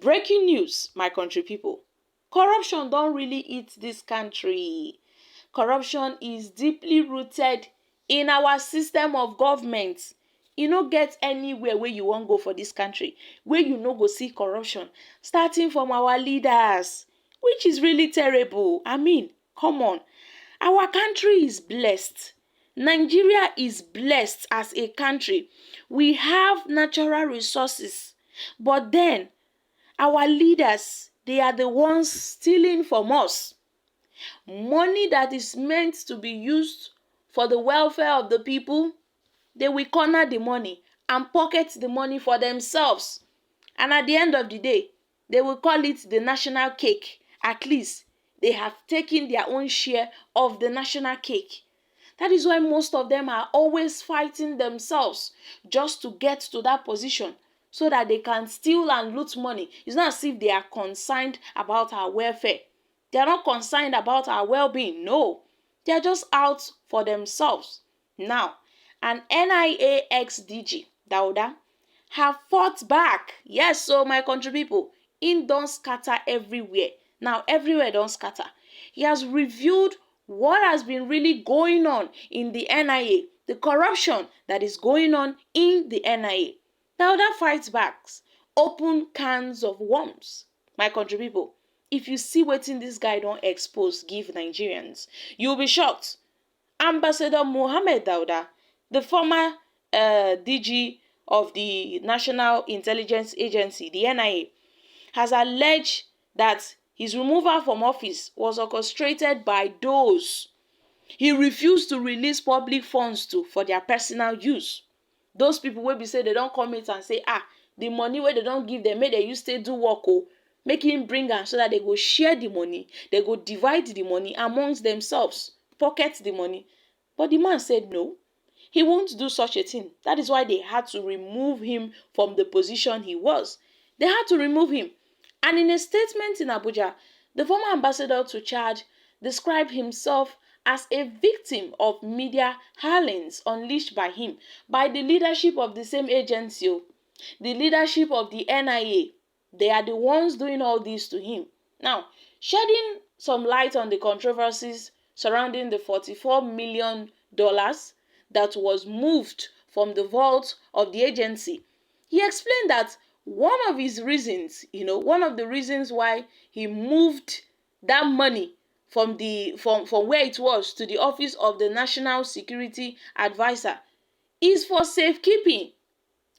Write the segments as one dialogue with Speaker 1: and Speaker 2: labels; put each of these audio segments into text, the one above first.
Speaker 1: Breaking news, my country people. Corruption don't really eat this country. Corruption is deeply rooted in our system of government. You no get anywhere where you wan go for this country where you no go see corruption, starting from our leaders, which is really terrible. I mean, come on. Our country is blessed. Nigeria is blessed as a country. We have natural resources, but then our leaders, they are the ones stealing from us. Money that is meant to be used for the welfare of the people, they will corner the money and pocket the money for themselves. And at the end of the day, they will call it the national cake. At least they have taken their own share of the national cake. That is why most of them are always fighting themselves just to get to that position, so that they can steal and loot money. It's not as if they are concerned about our welfare. They are not concerned about our well-being. No, they are just out for themselves. Now, an NIA ex-DG, Dauda, have fought back. Yes, so my country people, him don scatter everywhere. Now, everywhere don scatter. He has reviewed what has been really going on in the NIA, the corruption that is going on in the NIA. Dauda fights back, open cans of worms. My country people, if you see wetin this guy don expose give Nigerians, you'll be shocked. Ambassador Mohammed Dauda, the former DG of the National Intelligence Agency, the NIA, has alleged that his removal from office was orchestrated by those he refused to release public funds to for their personal use. Those people wey be say they don't come and say, the money wey they don't give them, make they use take do work, make him bring am so that they go share the money, they go divide the money amongst themselves, pocket the money. But the man said no, he won't do such a thing. That is why they had to remove him from the position he was. They had to remove him. And in a statement in Abuja, the former ambassador to Chad described himself as a victim of media hirelings unleashed by him, by the leadership of the same agency, the leadership of the NIA. They are the ones doing all this to him. Now, shedding some light on the controversies surrounding the $44 million that was moved from the vault of the agency, he explained that one of his reasons, one of the reasons why he moved that money from where it was to the office of the National Security Advisor is for safekeeping.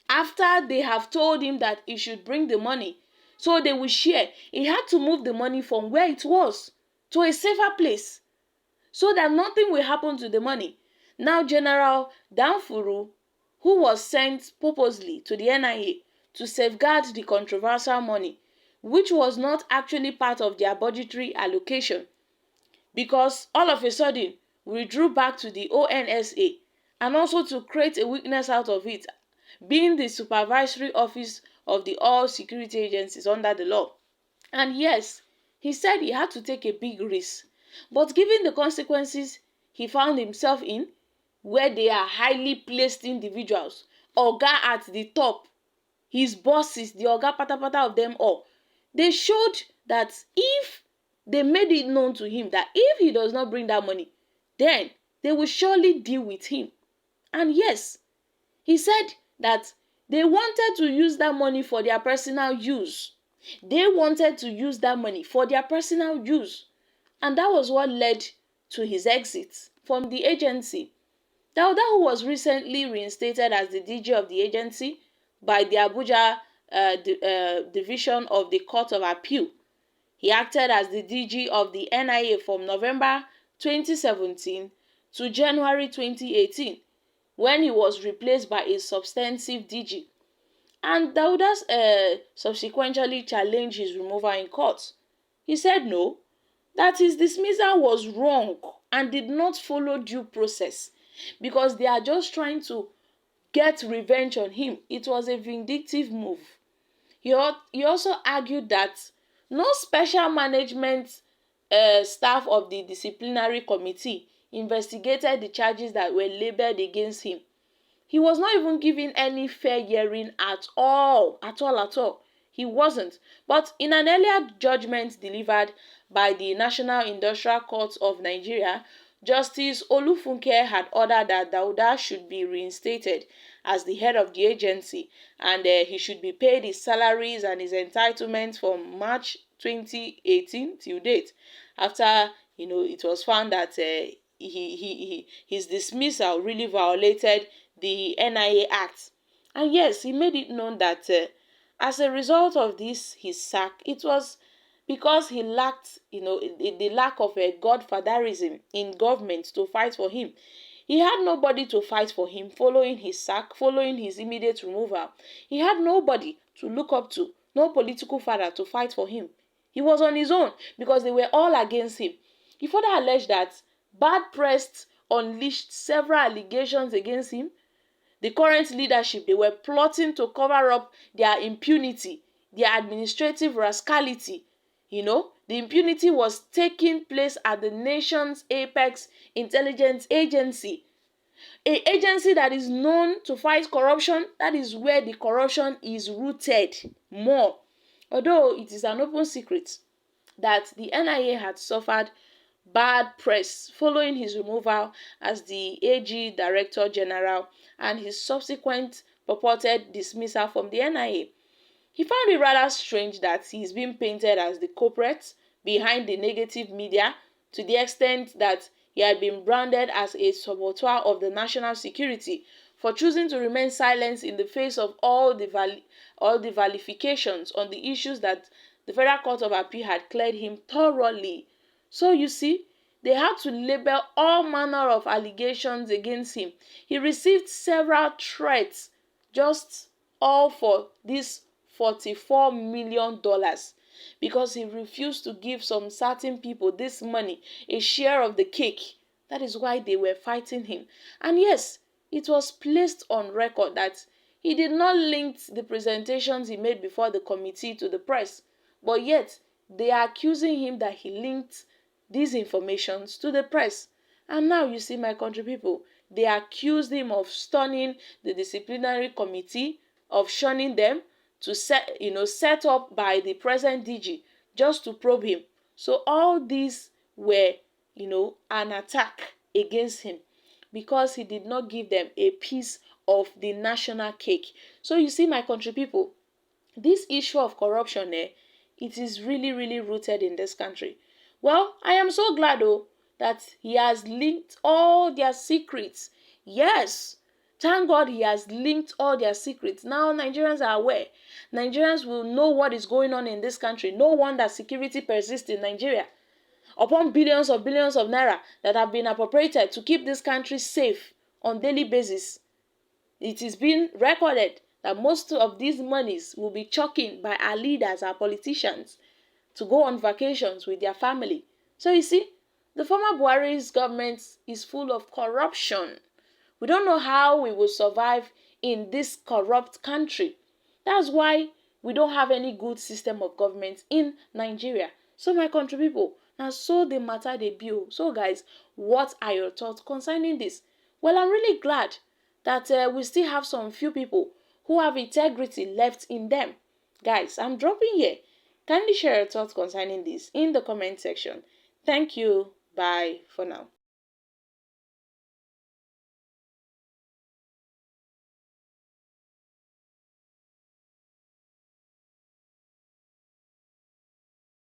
Speaker 1: After they have told him that he should bring the money so they will share, he had to move the money from where it was to a safer place so that nothing will happen to the money. Now, General Danfuru, who was sent purposely to the NIA to safeguard the controversial money, which was not actually part of their budgetary allocation, because all of a sudden withdrew back to the ONSA, and also to create a weakness out of it, being the supervisory office of the all security agencies under the law. And yes, he said he had to take a big risk, but given the consequences he found himself in, where they are highly placed individuals, oga at the top, his bosses, the oga patapata of them all, they showed that if they made it known to him that if he does not bring that money, then they will surely deal with him. And yes, he said that they wanted to use that money for their personal use. They wanted to use that money for their personal use. And that was what led to his exit from the agency. Dauda, who was recently reinstated as the DG of the agency by the Abuja division of the Court of Appeal, he acted as the DG of the NIA from November 2017 to January 2018, when he was replaced by a substantive DG. And Dauda subsequently challenged his removal in court. He said no, that his dismissal was wrong and did not follow due process, because they are just trying to get revenge on him. It was a vindictive move. He also argued that no special management staff of the disciplinary committee investigated the charges that were labeled against him. He was not even given any fair hearing at all. He wasn't. But in an earlier judgment delivered by the National Industrial Court of Nigeria, Justice Olufunke had ordered that Dauda should be reinstated as the head of the agency, and he should be paid his salaries and his entitlements from March 2018 till date, after it was found that his dismissal really violated the NIA Act. And yes, he made it known that as a result of this, his sack, it was because he lacked, the lack of a godfatherism in government to fight for him. He had nobody to fight for him following his sack, following his immediate removal. He had nobody to look up to, no political father to fight for him. He was on his own because they were all against him. He further alleged that bad press unleashed several allegations against him. The current leadership, they were plotting to cover up their impunity, their administrative rascality. The impunity was taking place at the nation's apex intelligence agency, an agency that is known to fight corruption. That is where the corruption is rooted more. Although it is an open secret that the NIA had suffered bad press following his removal as the AG Director General and his subsequent purported dismissal from the NIA. He found it rather strange that he is being painted as the culprit behind the negative media, to the extent that he had been branded as a saboteur of the national security for choosing to remain silent in the face of all the vilifications on the issues that the Federal Court of Appeal had cleared him thoroughly. So you see, they had to label all manner of allegations against him. He received several threats, just all for this $44 million, because he refused to give some certain people this money, a share of the cake. That is why they were fighting him. And yes, it was placed on record that he did not link the presentations he made before the committee to the press, but yet they are accusing him that he linked these informations to the press. And now you see, my country people, they accused him of stunning the disciplinary committee, of shunning them, to set up by the present DG just to probe him. So all these were, an attack against him because he did not give them a piece of the national cake. So you see, my country people, this issue of corruption, it is really, really rooted in this country. Well, I am so glad that he has linked all their secrets. Yes, thank God he has linked all their secrets. Now Nigerians are aware. Nigerians will know what is going on in this country. No wonder security persists in Nigeria. Upon billions of naira that have been appropriated to keep this country safe on daily basis, it is being recorded that most of these monies will be chucking by our leaders, our politicians, to go on vacations with their family. So you see, the former Buhari's government is full of corruption. We don't know how we will survive in this corrupt country. That's why we don't have any good system of government in Nigeria. So my country people, now so the matter they build. So guys, what are your thoughts concerning this? Well, I'm really glad that we still have some few people who have integrity left in them. Guys, I'm dropping here. Kindly share your thoughts concerning this in the comment section. Thank you. Bye for now.